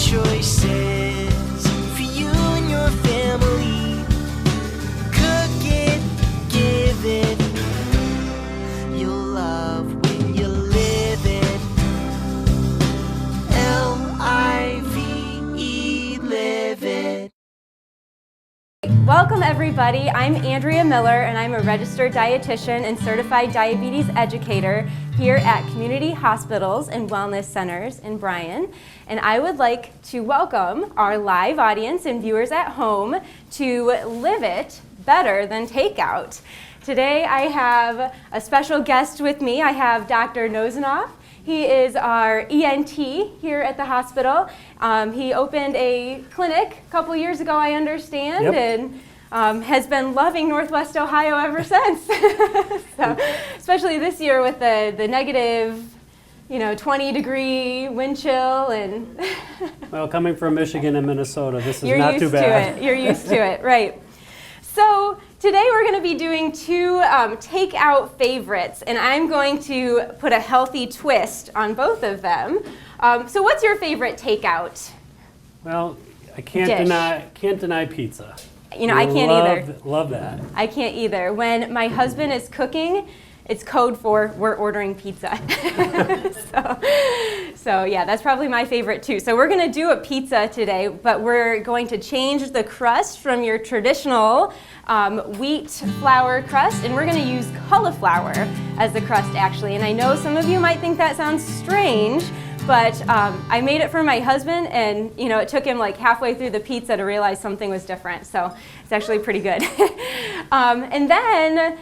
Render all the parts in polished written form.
choices for you and your family. Cook it, give it. You'll love when you live it. L-I-V-E, live it. Welcome everybody, I'm Andrea Miller and I'm a registered dietitian and certified diabetes educator here at Community Hospitals and Wellness Centers in Bryan. And I would like to welcome our live audience and viewers at home to Live It Better Than Takeout. Today I have a special guest with me. I have Dr. Nozanoff. He is our ENT here at the hospital. He opened a clinic a couple years ago, I understand, Yep. and has been loving Northwest Ohio ever since. So, especially this year with the negative, 20-degree wind chill and. Well, coming from Michigan and Minnesota, this is You're not used too bad. to it. You're used to it, right? So today we're going to be doing two takeout favorites, and I'm going to put a healthy twist on both of them. So what's your favorite takeout? Well, I can't Dish. deny pizza. I can't either. Love that. I can't either. When my husband is cooking, it's code for we're ordering pizza. So yeah, that's probably my favorite too. So we're gonna do a pizza today, but we're going to change the crust from your traditional wheat flour crust, and we're gonna use cauliflower as the crust actually. And I know some of you might think that sounds strange, but I made it for my husband, and it took him like halfway through the pizza to realize something was different. So it's actually pretty good. And then,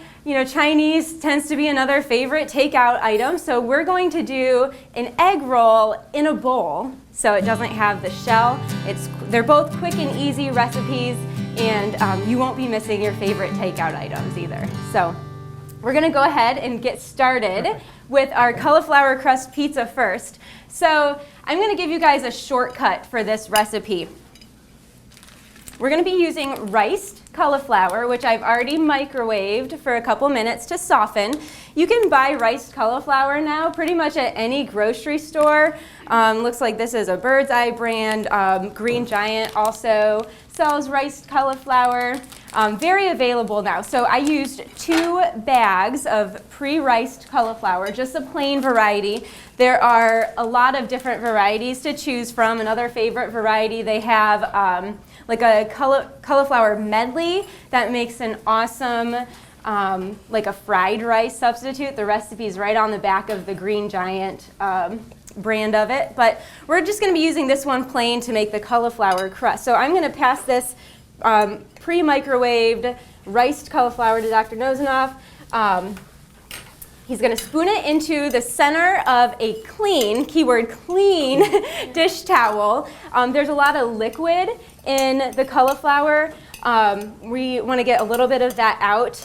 Chinese tends to be another favorite takeout item. So we're going to do an egg roll in a bowl, so it doesn't have the shell. They're both quick and easy recipes, and you won't be missing your favorite takeout items either. So we're gonna go ahead and get started with our cauliflower crust pizza first. So I'm gonna give you guys a shortcut for this recipe. We're gonna be using riced cauliflower, which I've already microwaved for a couple minutes to soften. You can buy riced cauliflower now pretty much at any grocery store. Looks like this is a Bird's Eye brand. Green Giant also sells riced cauliflower. Very available now. So I used 2 bags of pre-riced cauliflower, just a plain variety. There are a lot of different varieties to choose from. Another favorite variety they have like a cauliflower medley that makes an awesome like a fried rice substitute. The recipe's right on the back of the Green Giant brand of it. But we're just going to be using this one plain to make the cauliflower crust. So I'm going to pass this pre-microwaved riced cauliflower to Dr. Nozanoff. He's going to spoon it into the center of a clean, keyword clean, dish towel. There's a lot of liquid in the cauliflower. We want to get a little bit of that out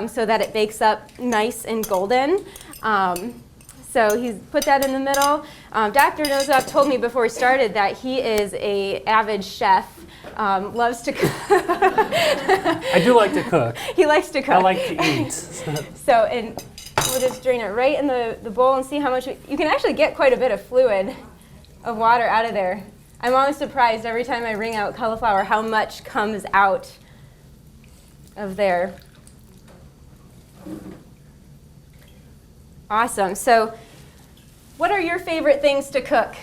so that it bakes up nice and golden. So he's put that in the middle. Dr. Nozanoff told me before we started that he is an avid chef. Loves to cook. I do like to cook. He likes to cook. I like to eat. So, and we'll just drain it right in the bowl and see how much. You can actually get quite a bit of fluid of water out of there. I'm always surprised every time I wring out cauliflower how much comes out of there. Awesome. So, what are your favorite things to cook?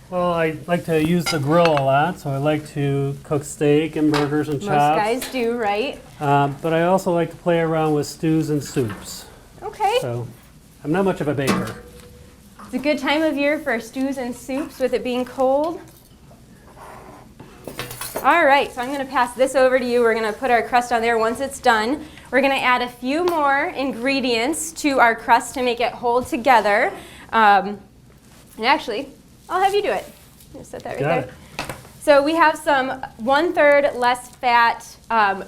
Well, I like to use the grill a lot, so I like to cook steak and burgers and Most chops. guys do, right? But I also like to play around with stews and soups. Okay. So I'm not much of a baker. It's a good time of year for stews and soups with it being cold. All right, so I'm going to pass this over to you. We're going to put our crust on there. Once it's done, we're going to add a few more ingredients to our crust to make it hold together. And actually, I'll have you do it. Just set that right Got there. it. So we have some 1/3 less fat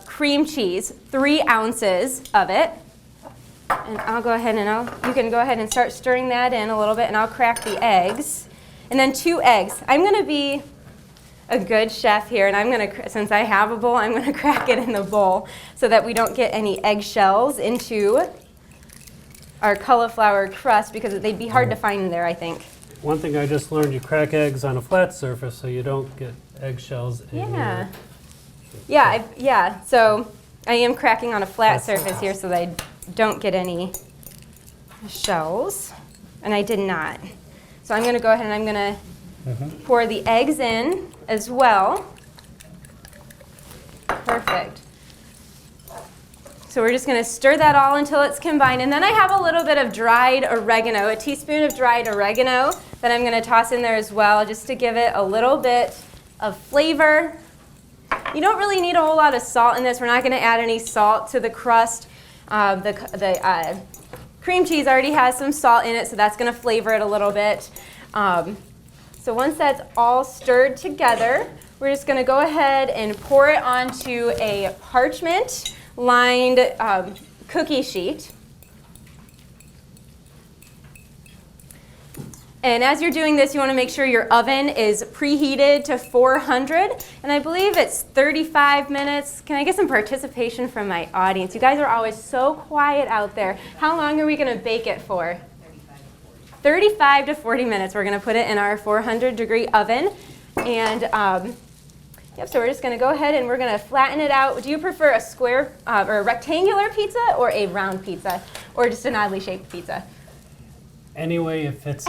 cream cheese, 3 ounces of it. And I'll go ahead and you can go ahead and start stirring that in a little bit, and I'll crack the eggs. And then 2 eggs. I'm going to be a good chef here, and since I have a bowl, I'm going to crack it in the bowl so that we don't get any eggshells into our cauliflower crust, because they'd be hard to find in there, I think. one thing I just learned, you crack eggs on a flat surface so you don't get eggshells in Yeah. your... Yeah, so I am cracking on a flat Flat surface here so that I don't get any shells, and I did not. So I'm going to go ahead and I'm going to pour the eggs in as well. Perfect. So we're just going to stir that all until it's combined. And then I have a little bit of dried oregano, a teaspoon of dried oregano that I'm going to toss in there as well, just to give it a little bit of flavor. You don't really need a whole lot of salt in this. We're not going to add any salt to the crust. The cream cheese already has some salt in it, so that's going to flavor it a little bit. So once that's all stirred together, we're just going to go ahead and pour it onto a parchment lined cookie sheet. And as you're doing this, you want to make sure your oven is preheated to 400. And I believe it's 35 minutes. Can I get some participation from my audience? You guys are always so quiet out there. How long are we going to bake it for? 35 to 40 minutes. We're going to put it in our 400-degree oven. And so we're just going to go ahead and we're going to flatten it out. Do you prefer a square or a rectangular pizza or a round pizza or just an oddly shaped pizza? Any way it fits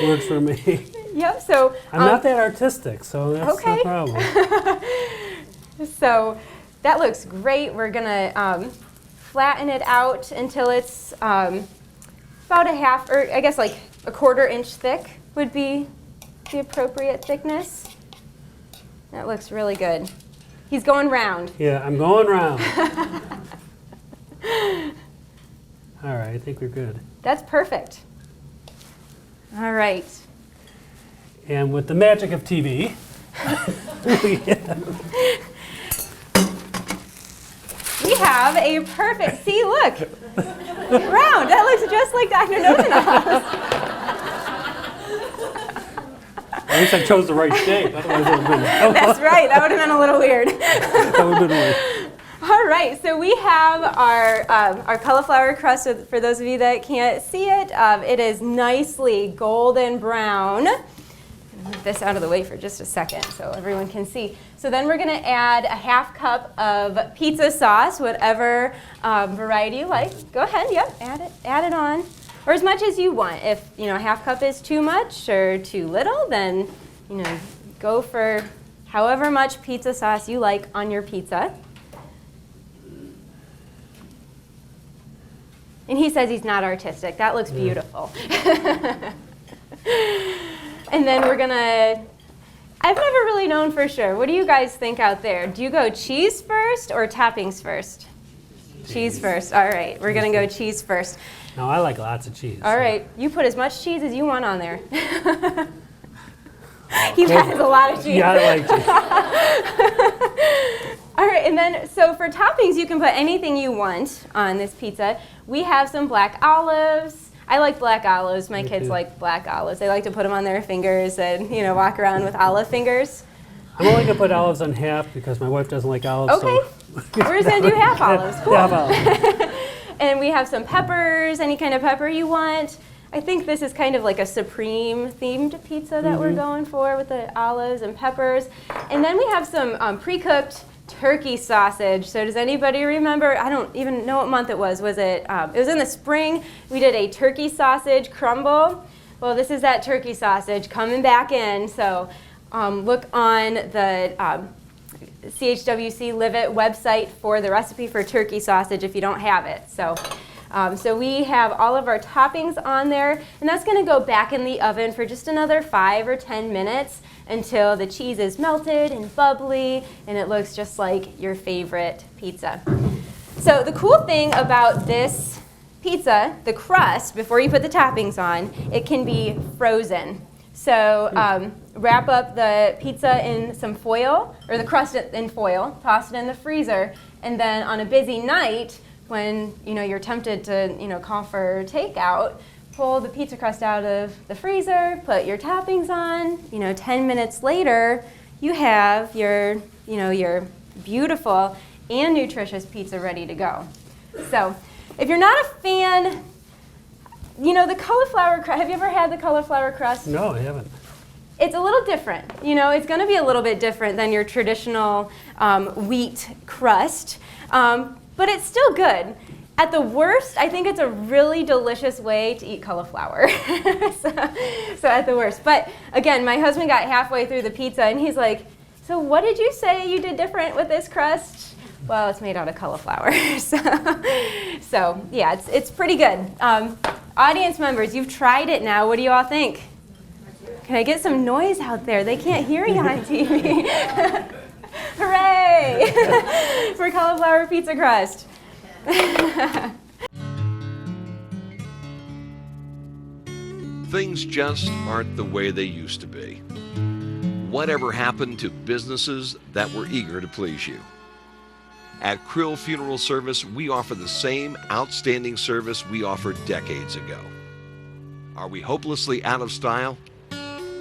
works for me. Yep, so... I'm not that artistic, so that's okay. no problem. So that looks great. We're going to flatten it out until it's about a half, or I guess like a 1/4 inch thick would be the appropriate thickness. That looks really good. He's going round. Yeah, I'm going round. All right, I think we're good. That's perfect. All right. And with the magic of TV, we have a perfect, see, look, round. That looks just like Dr. Nosenhouse. at least I chose the right shape. Otherwise, it would have been. That's right. That would have been a little weird. That would have been weird. All right, so we have our cauliflower crust. So for those of you that can't see it, it is nicely golden brown. Move this out of the way for just a second so everyone can see. So then we're going to add a 1/2 cup of pizza sauce, whatever variety you like. Go ahead, yep, add it on, or as much as you want. If a 1/2 cup is too much or too little, then go for however much pizza sauce you like on your pizza. And he says he's not artistic. That looks beautiful. And then we're gonna, I've never really known for sure. What do you guys think out there? Do you go cheese first or toppings first? Cheese first. All right, we're gonna go cheese first. No, I like lots of cheese. All right, you put as much cheese as you want on there. He has a lot of cheese. Yeah, I like cheese. All right, and then, so for toppings, you can put anything you want on this pizza. We have some black olives. I like black olives. My kids like black olives. They like to put them on their fingers and, walk around with olive fingers. I'm only going to put olives on half because my wife doesn't like olives. Okay, we're just going to do half olives. Cool. Half olives. And we have some peppers, any kind of pepper you want. I think this is kind of like a Supreme-themed pizza that we're going for with the olives and peppers. And then we have some pre-cooked turkey sausage. So does anybody remember? I don't even know what month it was. Was it? It was in the spring. We did a turkey sausage crumble. Well, this is that turkey sausage coming back in. So look on the CHWC Live It website for the recipe for turkey sausage if you don't have it. So we have all of our toppings on there, and that's going to go back in the oven for just another 5 or 10 minutes until the cheese is melted and bubbly and it looks just like your favorite pizza. So the cool thing about this pizza, the crust, before you put the toppings on, it can be frozen. So wrap up the pizza in some foil, or the crust in foil, toss it in the freezer, and then on a busy night, when you're tempted to call for takeout, pull the pizza crust out of the freezer, put your toppings on. 10 minutes later, you have your beautiful and nutritious pizza ready to go. So, if you're not a fan, You know, the cauliflower crust, have you ever had the cauliflower crust? No, I haven't. It's a little different. You know, it's going to be a little bit different than your traditional wheat crust, but it's still good. At the worst, I think it's a really delicious way to eat cauliflower. so at the worst. But again, my husband got halfway through the pizza and he's like, so what did you say you did different with this crust? Well, it's made out of cauliflower. so yeah, it's pretty good. Audience members, you've tried it now. What do you all think? Can I get some noise out there? They can't hear you on TV. Hooray for cauliflower pizza crust. Things just aren't the way they used to be. Whatever happened to businesses that were eager to please you? At Krill Funeral Service, we offer the same outstanding service we offered decades ago. Are we hopelessly out of style?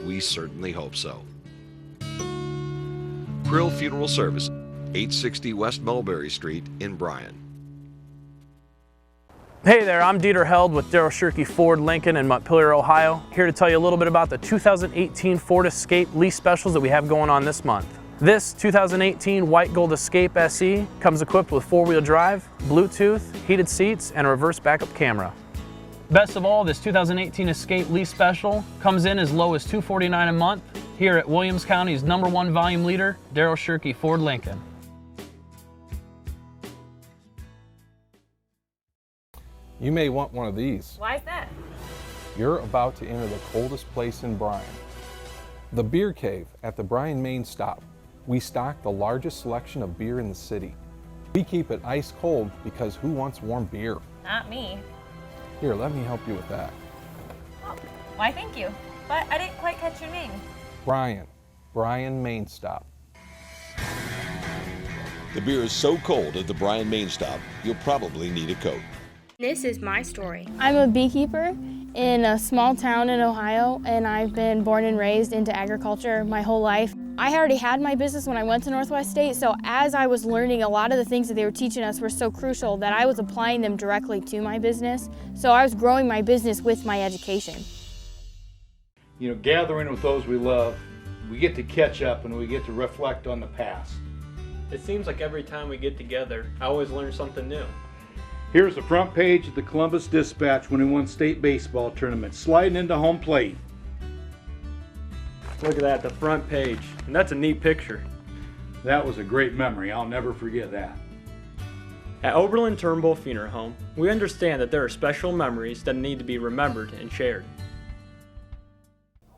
We certainly hope so. Krill Funeral Service, 860 West Mulberry Street in Bryan. Hey there, I'm Dieter Held with Daryl Shirkey Ford Lincoln in Montpelier, Ohio. Here to tell you a little bit about the 2018 Ford Escape lease specials that we have going on this month. This 2018 White Gold Escape SE comes equipped with 4-wheel drive, Bluetooth, heated seats, and a reverse backup camera. Best of all, this 2018 Escape lease special comes in as low as $249 a month here at Williams County's #1 volume leader, Daryl Shirkey Ford Lincoln. You may want one of these. Why is that? You're about to enter the coldest place in Bryan. The Beer Cave at the Bryan Main Stop. We stock the largest selection of beer in the city. We keep it ice cold because who wants warm beer? Not me. Here, let me help you with that. Oh, why thank you. But I didn't quite catch your name. Bryan Main Stop. The beer is so cold at the Bryan Main Stop, you'll probably need a coat. This is my story. I'm a beekeeper in a small town in Ohio, and I've been born and raised into agriculture my whole life. I already had my business when I went to Northwest State, so as I was learning, a lot of the things that they were teaching us were so crucial that I was applying them directly to my business. So I was growing my business with my education. You know, gathering with those we love, we get to catch up and we get to reflect on the past. It seems like every time we get together, I always learn something new. Here's the front page of the Columbus Dispatch when he won state baseball tournament, sliding into home plate. Look at that, the front page. And that's a neat picture. That was a great memory. I'll never forget that. At Oberlin Turnbull Funeral Home, we understand that there are special memories that need to be remembered and shared.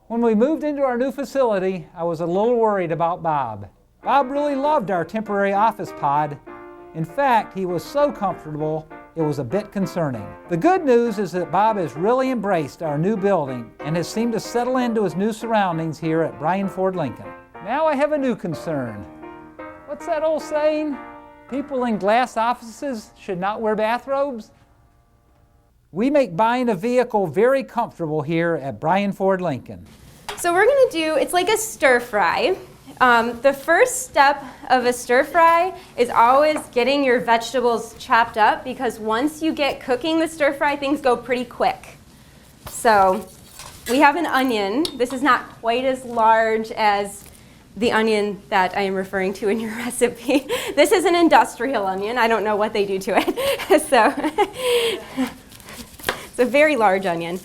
When we moved into our new facility, I was a little worried about Bob. Bob really loved our temporary office pod. In fact, he was so comfortable, it was a bit concerning. The good news is that Bob has really embraced our new building and has seemed to settle into his new surroundings here at Bryan Ford Lincoln. Now I have a new concern. What's that old saying? People in glass offices should not wear bathrobes? We make buying a vehicle very comfortable here at Bryan Ford Lincoln. So we're going to do, it's like a stir fry. The first step of a stir fry is always getting your vegetables chopped up, because once you get cooking the stir fry, things go pretty quick. So we have an onion. This is not quite as large as the onion that I am referring to in your recipe. This is an industrial onion. I don't know what they do to it. So it's a very large onion.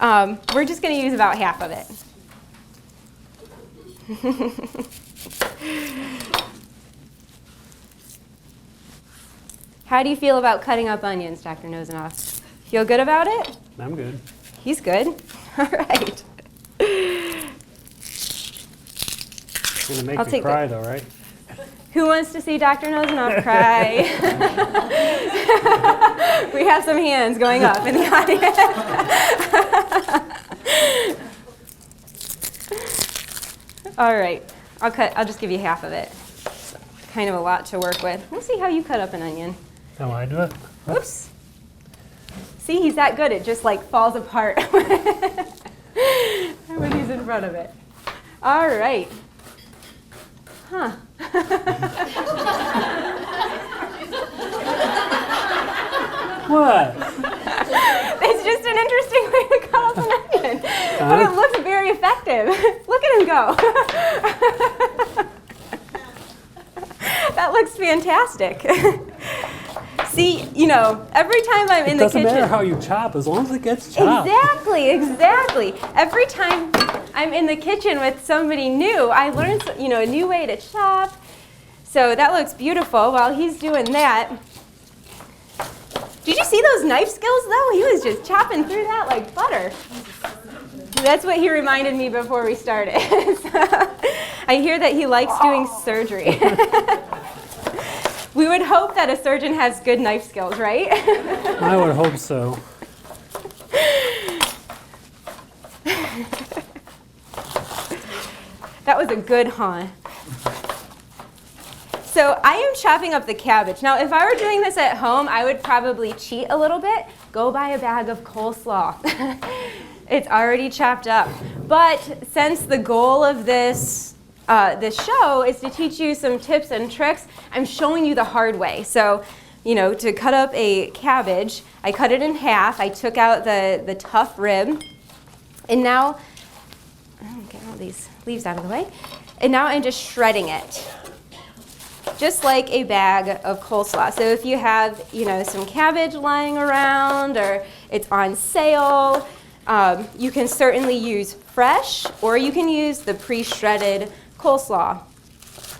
We're just going to use about half of it. How do you feel about cutting up onions, Dr. Nosenoff? Feel good about it? I'm good. He's good. All right. It's going to make me cry though, right? Who wants to see Dr. Nosenoff cry? We have some hands going up in the audience. All right, I'll just give you half of it. It's kind of a lot to work with. Let's see how you cut up an onion. How I do it? Oops. See, he's that good, it just like falls apart when he's in front of it. All right. Huh. What? It's just an interesting way to cut up an onion. But it looks very effective. Look at him go. That looks fantastic. See, you know, every time I'm in the kitchen. It doesn't matter how you chop, as long as it gets chopped. Exactly. Every time I'm in the kitchen with somebody new, I learn, you know, a new way to chop. So that looks beautiful. While he's doing that, did you see those knife skills though? He was just chopping through that like butter. That's what he reminded me before we started. So, I hear that he likes doing surgery. We would hope that a surgeon has good knife skills, right? I would hope so. That was a good huh. So I am chopping up the cabbage. Now, if I were doing this at home, I would probably cheat a little bit. Go buy a bag of coleslaw. It's already chopped up. But since the goal of this show is to teach you some tips and tricks, I'm showing you the hard way. So, you know, to cut up a cabbage, I cut it in half. I took out the tough rib. And now, get all these leaves out of the way. And now I'm just shredding it, just like a bag of coleslaw. So if you have, you know, some cabbage lying around or it's on sale, you can certainly use fresh, or you can use the pre-shredded coleslaw.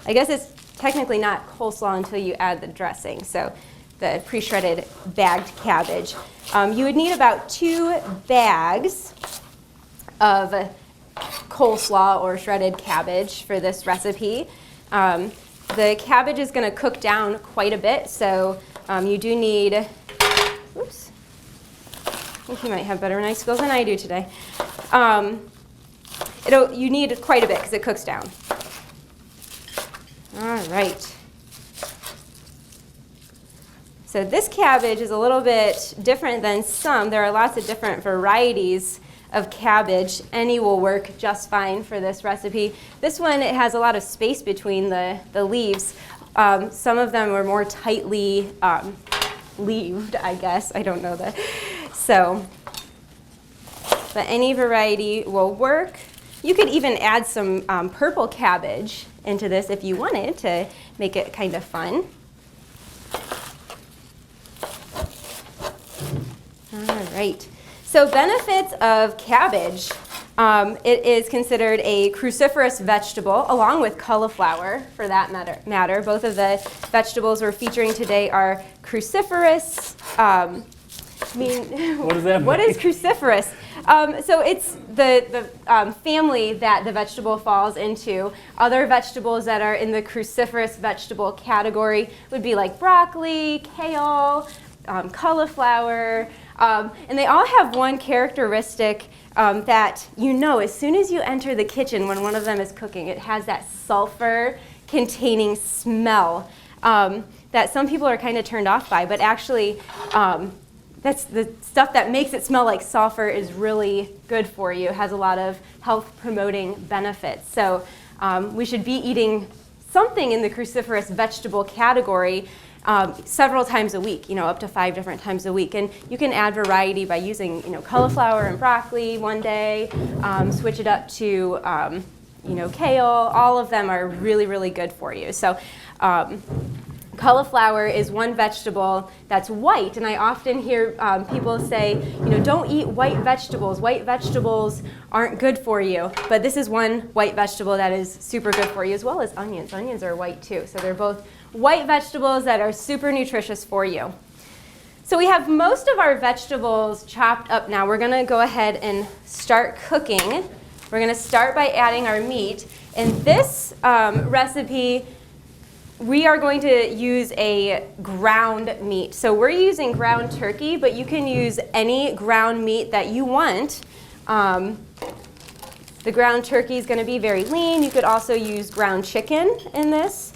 I guess it's technically not coleslaw until you add the dressing, so the pre-shredded bagged cabbage. You would need about 2 bags of coleslaw or shredded cabbage for this recipe. The cabbage is going to cook down quite a bit, so you do need, oops, I think you might have better knife skills than I do today. You need quite a bit because it cooks down. All right. So this cabbage is a little bit different than some. There are lots of different varieties of cabbage. Any will work just fine for this recipe. This one, it has a lot of space between the leaves. Some of them are more tightly leaved, I guess. I don't know that. So, but any variety will work. You could even add some purple cabbage into this if you wanted to make it kind of fun. All right. So benefits of cabbage. It is considered a cruciferous vegetable, along with cauliflower, for that matter. Both of the vegetables we're featuring today are cruciferous. What does that mean? What is cruciferous? So it's the family that the vegetable falls into. Other vegetables that are in the cruciferous vegetable category would be like broccoli, kale, cauliflower, and they all have one characteristic that you know as soon as you enter the kitchen when one of them is cooking. It has that sulfur-containing smell that some people are kind of turned off by, but actually that's the stuff that makes it smell like sulfur is really good for you. It has a lot of health-promoting benefits. So we should be eating something in the cruciferous vegetable category several times a week, you know, up to 5 different times a week. And you can add variety by using, you know, cauliflower and broccoli one day, switch it up to, you know, kale. All of them are really, really good for you. So cauliflower is one vegetable that's white, and I often hear people say, you know, don't eat white vegetables. White vegetables aren't good for you. But this is one white vegetable that is super good for you, as well as onions. Onions are white too, so they're both white vegetables that are super nutritious for you. So we have most of our vegetables chopped up now. We're gonna go ahead and start cooking. We're gonna start by adding our meat. In this recipe, we are going to use a ground meat. So we're using ground turkey, but you can use any ground meat that you want. The ground turkey is gonna be very lean. You could also use ground chicken in this.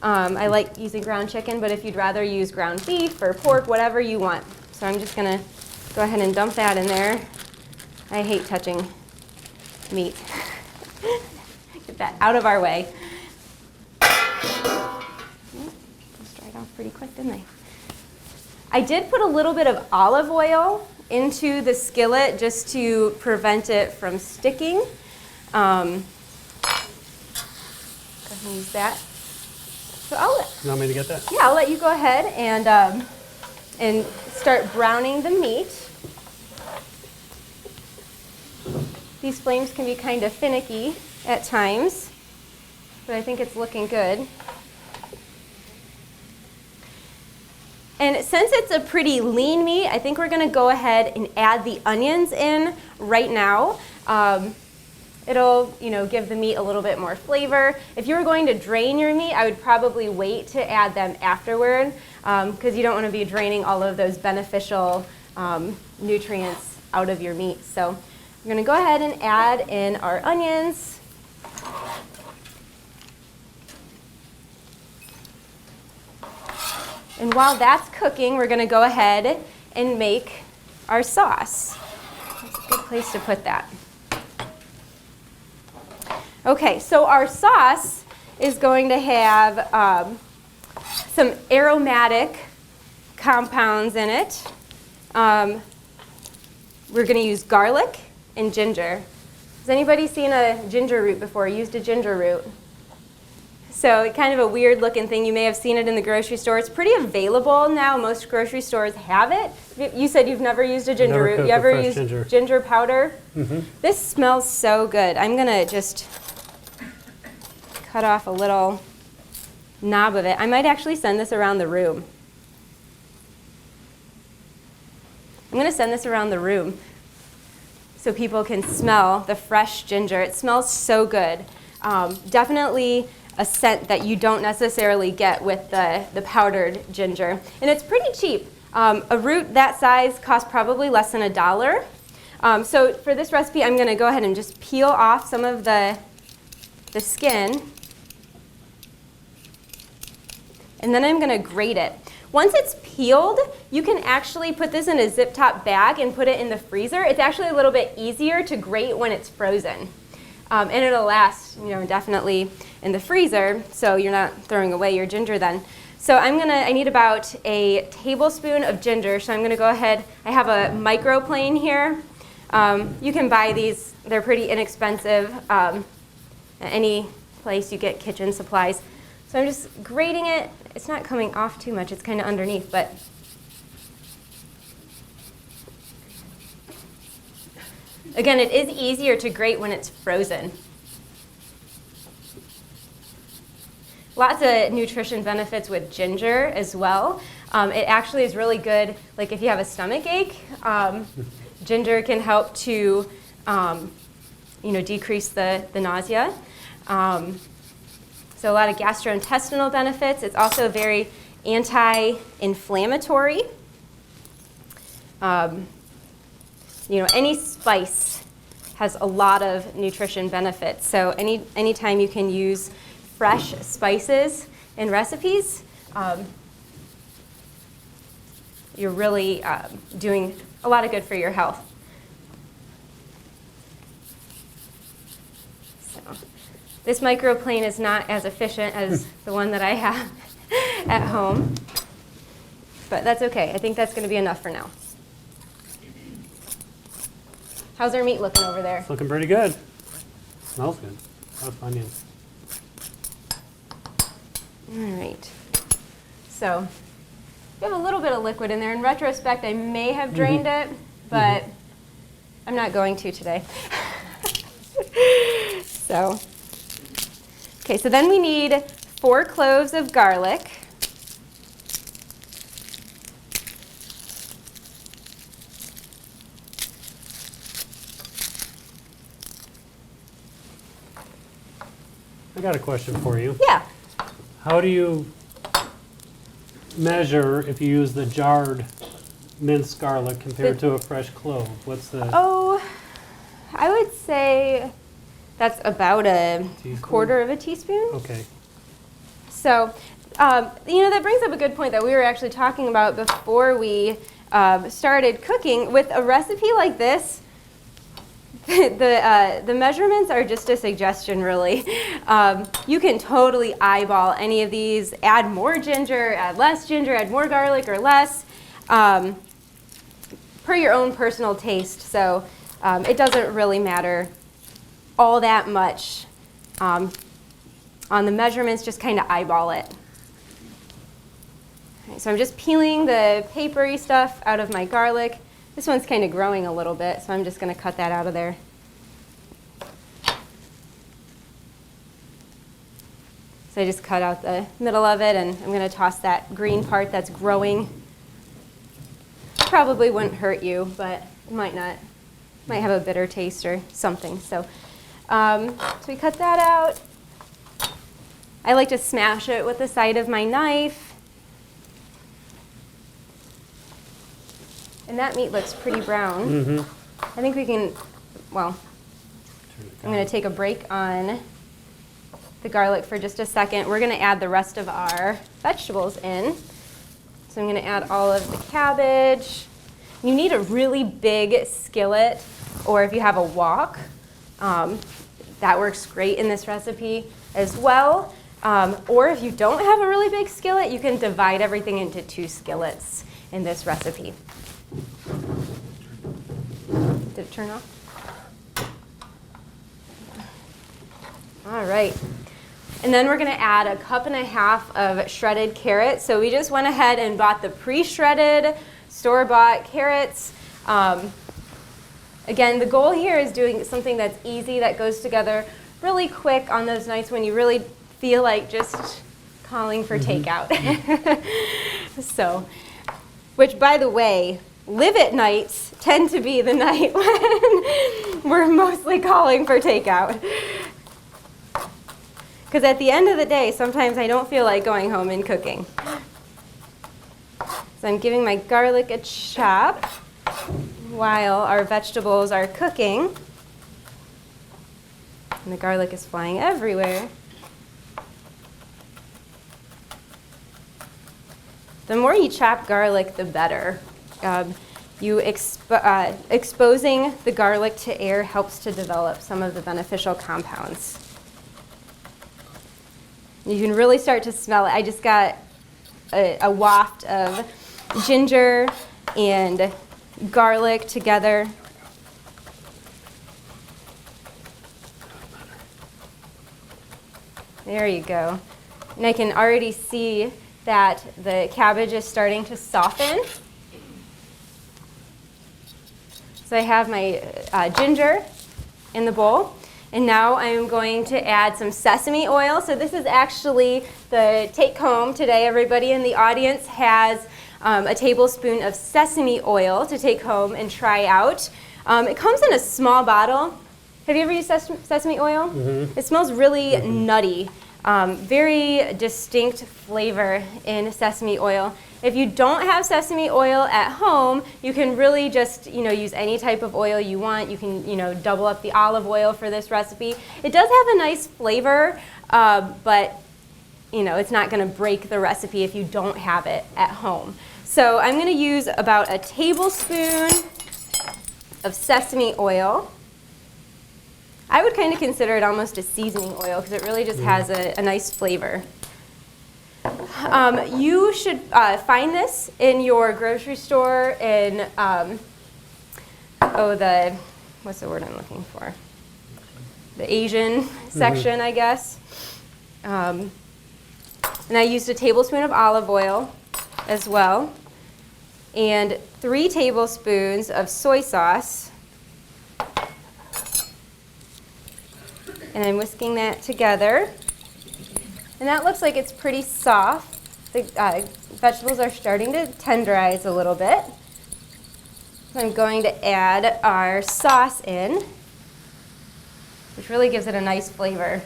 I like using ground chicken, but if you'd rather use ground beef or pork, whatever you want. So I'm just gonna go ahead and dump that in there. I hate touching meat. Get that out of our way. Just dried off pretty quick, didn't I? I did put a little bit of olive oil into the skillet just to prevent it from sticking. Go ahead and use that. So You want me to get that? yeah, I'll let you go ahead and start browning the meat. These flames can be kind of finicky at times, but I think it's looking good. And since it's a pretty lean meat, I think we're going to go ahead and add the onions in right now. It'll, give the meat a little bit more flavor. If you were going to drain your meat, I would probably wait to add them afterward, because you don't want to be draining all of those beneficial nutrients out of your meat. So I'm going to go ahead and add in our onions. And while that's cooking, we're going to go ahead and make our sauce. That's a good place to put that. Okay, so our sauce is going to have some aromatic compounds in it. We're going to use garlic and ginger. Has anybody seen a ginger root before? Used a ginger root? So kind of a weird looking thing. You may have seen it in the grocery store. It's pretty available now. Most grocery stores have it. You said you've never used a ginger root. You ever used ginger powder? Mm-hmm. This smells so good. I'm going to just cut off a little knob of it. I might actually send this around the room. I'm going to send this around the room so people can smell the fresh ginger. It smells so good. Definitely a scent that you don't necessarily get with the powdered ginger. And it's pretty cheap. A root that size costs probably less than $1. So for this recipe, I'm going to go ahead and just peel off some of the skin. And then I'm going to grate it. Once it's peeled, you can actually put this in a zip top bag and put it in the freezer. It's actually a little bit easier to grate when it's frozen. And it'll last, definitely in the freezer, so you're not throwing away your ginger then. So I need about a tablespoon of ginger, so I'm gonna go ahead. I have a microplane here. You can buy these, they're pretty inexpensive at any place you get kitchen supplies. So I'm just grating it. It's not coming off too much, it's kind of underneath, but again, it is easier to grate when it's frozen. Lots of nutrition benefits with ginger as well. It actually is really good, like if you have a stomach ache, ginger can help to decrease the nausea. So a lot of gastrointestinal benefits. It's also very anti-inflammatory. Any spice has a lot of nutrition benefits. So anytime you can use fresh spices in recipes, you're really doing a lot of good for your health. So this microplane is not as efficient as the one that I have at home, but that's okay. I think that's going to be enough for now. How's our meat looking over there? It's looking pretty good. Smells good. Lots of onions. All right. So we have a little bit of liquid in there. In retrospect, I may have drained it, but I'm not going to today. So, okay, so then we need 4 cloves of garlic. I got a question for you. Yeah. How do you measure if you use the jarred minced garlic compared to a fresh clove? What's the... Oh, I would say that's about a quarter of a teaspoon. Okay. So, that brings up a good point that we were actually talking about before we started cooking. With a recipe like this, the measurements are just a suggestion, really. You can totally eyeball any of these, add more ginger, add less ginger, add more garlic or less. per your own personal taste, so it doesn't really matter all that much on the measurements, just kind of eyeball it. Right, so I'm just peeling the papery stuff out of my garlic. This one's kind of growing a little bit, so I'm just going to cut that out of there. So I just cut out the middle of it, and I'm going to toss that green part that's growing. Probably wouldn't hurt you, but it might not. Might have a bitter taste or something. So we cut that out. I like to smash it with the side of my knife. And that meat looks pretty brown. Mm-hmm. I think we can, well, I'm going to take a break on the garlic for just a second. We're going to add the rest of our vegetables in. So I'm going to add all of the cabbage. You need a really big skillet, or if you have a wok, that works great in this recipe as well. Or if you don't have a really big skillet, you can divide everything into 2 skillets in this recipe. Did it turn off? All right. And then we're going to add a 1.5 cups of shredded carrots. So we just went ahead and bought the pre-shredded, store-bought carrots. Again, the goal here is doing something that's easy, that goes together really quick on those nights when you really feel like just calling for takeout. So, which, by the way, live-it nights tend to be the night when we're mostly calling for takeout. Because at the end of the day, sometimes I don't feel like going home and cooking. So I'm giving my garlic a chop while our vegetables are cooking. And the garlic is flying everywhere. The more you chop garlic, the better. Exposing the garlic to air helps to develop some of the beneficial compounds. You can really start to smell it. I just got a waft of ginger and garlic together. There you go. And I can already see that the cabbage is starting to soften. So I have my ginger in the bowl. And now I'm going to add some sesame oil. So this is actually the take home today. Everybody in the audience has a tablespoon of sesame oil to take home and try out. It comes in a small bottle. Have you ever used sesame oil? Mm-hmm. It smells really nutty. Very distinct flavor in sesame oil. If you don't have sesame oil at home, you can really just, use any type of oil you want. You can, double up the olive oil for this recipe. It does have a nice flavor, but, it's not going to break the recipe if you don't have it at home. So I'm going to use about a tablespoon of sesame oil. I would kind of consider it almost a seasoning oil because it really just has a nice flavor. You should find this in your grocery store in, what's the word I'm looking for? The Asian section, I guess. And I used a tablespoon of olive oil as well, and 3 tablespoons of soy sauce. And I'm whisking that together. And that looks like it's pretty soft. The vegetables are starting to tenderize a little bit. So I'm going to add our sauce in, which really gives it a nice flavor.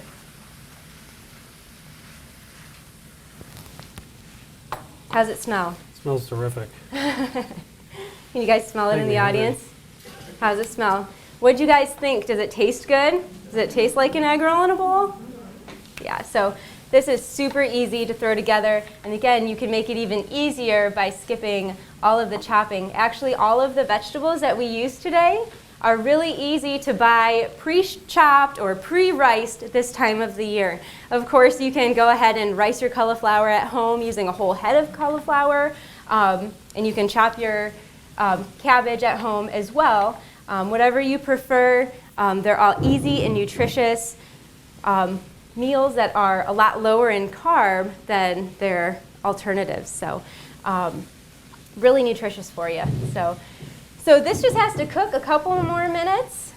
How's it smell? It smells terrific. Can you guys smell it in the audience? How does it smell? What do you guys think? Does it taste good? Does it taste like an egg roll in a bowl? Yeah, so this is super easy to throw together. And again, you can make it even easier by skipping all of the chopping. Actually, all of the vegetables that we use today are really easy to buy pre-chopped or pre-riced this time of the year. Of course, you can go ahead and rice your cauliflower at home using a whole head of cauliflower. And you can chop your cabbage at home as well. Whatever you prefer, they're all easy and nutritious meals that are a lot lower in carb than their alternatives. So really nutritious for you. So this just has to cook a couple more minutes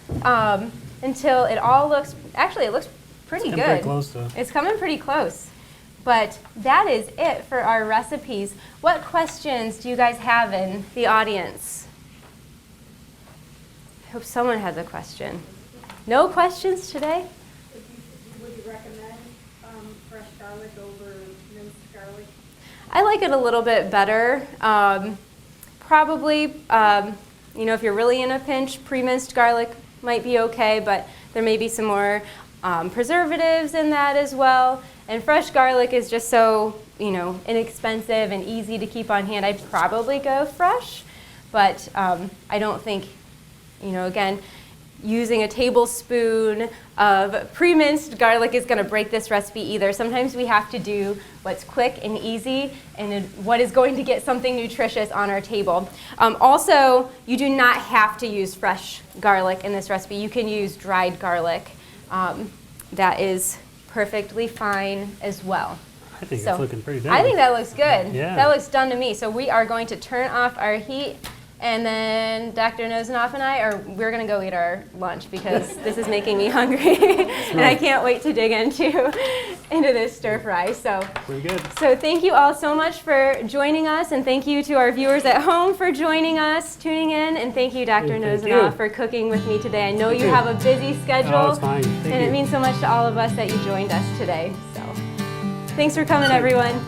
until it all looks, actually it looks pretty good. Pretty close to. It's coming pretty close. But that is it for our recipes. What questions do you guys have in the audience? I hope someone has a question. No questions today? Would you recommend fresh garlic over minced garlic? I like it a little bit better. Probably, you know, if you're really in a pinch, pre-minced garlic might be okay, but there may be some more preservatives in that as well. And fresh garlic is just so, you know, inexpensive and easy to keep on hand. I'd probably go fresh, but I don't think, you know, again, using a tablespoon of pre-minced garlic is going to break this recipe either. Sometimes we have to do what's quick and easy and what is going to get something nutritious on our table. Also, you do not have to use fresh garlic in this recipe. You can use dried garlic. That is perfectly fine as well. I think it's looking pretty good. I think that looks good. Yeah. That looks done to me. So we are going to turn off our heat, and then Dr. Nosenoff and we're going to go eat our lunch because this is making me hungry, and I can't wait to dig into this stir fry. So pretty good. So thank you all so much for joining us, and thank you to our viewers at home for joining us, tuning in, and thank you, Dr. Nosenoff, for cooking with me today. I know you have a busy schedule, Oh, it's fine. Thank and you. it means so much to all of us that you joined us today. So thanks for coming, everyone.